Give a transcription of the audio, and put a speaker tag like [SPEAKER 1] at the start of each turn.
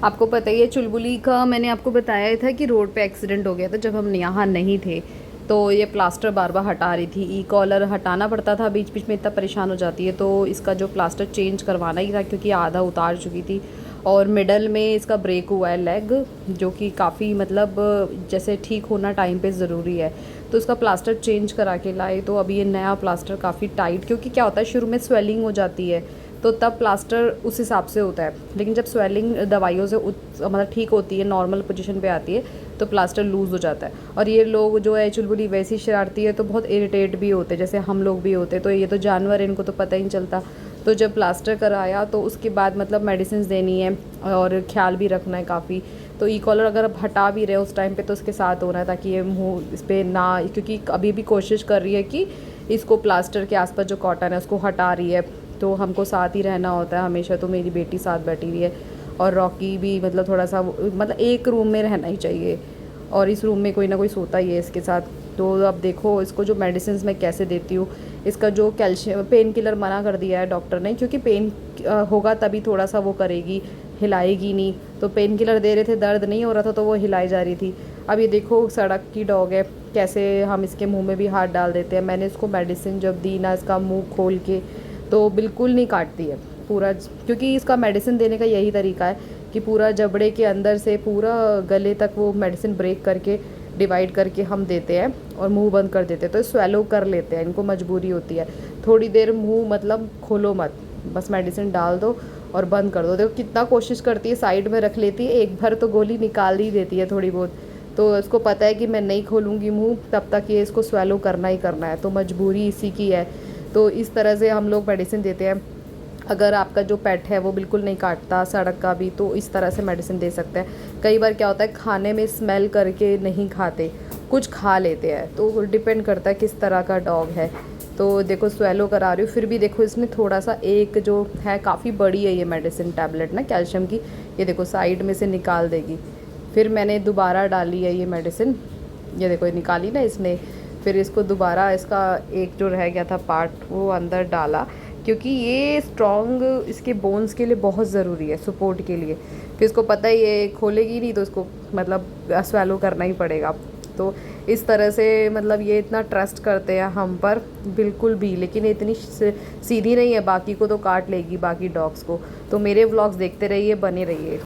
[SPEAKER 1] आपको पता ही है चुलबुली का, मैंने आपको बताया था कि रोड पे एक्सीडेंट हो गया था जब हम यहाँ नहीं थे। तो ये प्लास्टर बार बार हटा रही थी, ई कॉलर हटाना पड़ता था, बीच बीच में इतना परेशान हो जाती है। तो इसका जो प्लास्टर चेंज करवाना ही था क्योंकि आधा उतार चुकी थी और मिडल में इसका ब्रेक हुआ है लेग, जो कि काफ़ी मतलब जैसे ठीक होना टाइम पे ज़रूरी है। तो इसका प्लास्टर चेंज करा के लाए। तो अभी ये नया प्लास्टर काफ़ी टाइट, क्योंकि क्या होता है शुरू में स्वेलिंग हो जाती है तो तब प्लास्टर उस हिसाब से होता है, लेकिन जब स्वेलिंग दवाइयों से मतलब ठीक होती है, नॉर्मल पोजीशन पे आती है, तो प्लास्टर लूज़ हो जाता है। और ये लोग जो है चुलबुली वैसी शरारती है तो बहुत इरिटेट भी होते हैं, जैसे हम लोग भी होते हैं। तो ये तो जानवर है, इनको तो पता ही नहीं चलता। तो जब प्लास्टर कराया तो उसके बाद मतलब मेडिसिन देनी है और ख्याल भी रखना है काफ़ी। तो ई कॉलर अगर आप हटा भी रहे हो उस टाइम पे तो उसके साथ होना है, ताकि ये मुँह इस पर ना, क्योंकि अभी भी कोशिश कर रही है कि इसको प्लास्टर के आसपास जो कॉटन है उसको हटा रही है। तो हमको साथ ही रहना होता है हमेशा। तो मेरी बेटी साथ बैठी हुई है और रॉकी भी मतलब थोड़ा सा मतलब एक रूम में रहना ही चाहिए, और इस रूम में कोई ना कोई सोता ही है इसके साथ। तो अब देखो इसको जो मेडिसिन मैं कैसे देती हूँ। इसका जो कैल्शियम पेन किलर मना कर दिया है डॉक्टर ने, क्योंकि पेन होगा तभी थोड़ा सा वो करेगी, हिलाएगी नहीं। तो पेन किलर दे रहे थे, दर्द नहीं हो रहा था तो वो हिलाई जा रही थी। अब ये देखो सड़क की डॉग है, कैसे हम इसके मुंह में भी हाथ डाल देते हैं। मैंने इसको मेडिसिन जब दी ना, इसका मुंह खोल के, तो बिल्कुल नहीं काटती है पूरा, क्योंकि इसका मेडिसिन देने का यही तरीका है कि पूरा जबड़े के अंदर से पूरा गले तक वो मेडिसिन ब्रेक करके डिवाइड करके हम देते हैं और मुंह बंद कर देते हैं। तो स्वेलो कर लेते हैं, इनको मजबूरी होती है। थोड़ी देर मुंह मतलब खोलो मत, बस मेडिसिन डाल दो और बंद कर दो। देखो कितना कोशिश करती है, साइड में रख लेती है, एक भर तो गोली निकाल ही देती है थोड़ी बहुत। तो इसको पता है कि मैं नहीं खोलूँगी मुंह तब तक ये इसको स्वेलो करना ही करना है, तो मजबूरी इसी की है। तो इस तरह से हम लोग मेडिसिन देते हैं। अगर आपका जो पेट है वो बिल्कुल नहीं काटता सड़क का भी, तो इस तरह से मेडिसिन दे सकते हैं। कई बार क्या होता है खाने में स्मेल करके नहीं खाते, कुछ खा लेते हैं, तो डिपेंड करता है किस तरह का डॉग है। तो देखो स्वेलो करा रही हूँ, फिर भी देखो इसने थोड़ा सा, एक जो है काफ़ी बड़ी है ये मेडिसिन टैबलेट ना कैल्शियम की, ये देखो साइड में से निकाल देगी। फिर मैंने दोबारा डाली है ये मेडिसिन, ये देखो ये निकाली ना इसने। फिर इसको दोबारा, इसका एक जो रह गया था पार्ट वो अंदर डाला, क्योंकि ये स्ट्रॉन्ग इसके बोन्स के लिए बहुत ज़रूरी है, सपोर्ट के लिए। फिर इसको पता ही है खोलेगी नहीं तो इसको मतलब स्वेलो करना ही पड़ेगा। तो इस तरह से मतलब ये इतना ट्रस्ट करते हैं हम पर, बिल्कुल भी। लेकिन इतनी सीधी नहीं है, बाकी को तो काट लेगी, बाकी डॉग्स को। तो मेरे व्लॉग्स देखते रहिए, बने रहिए।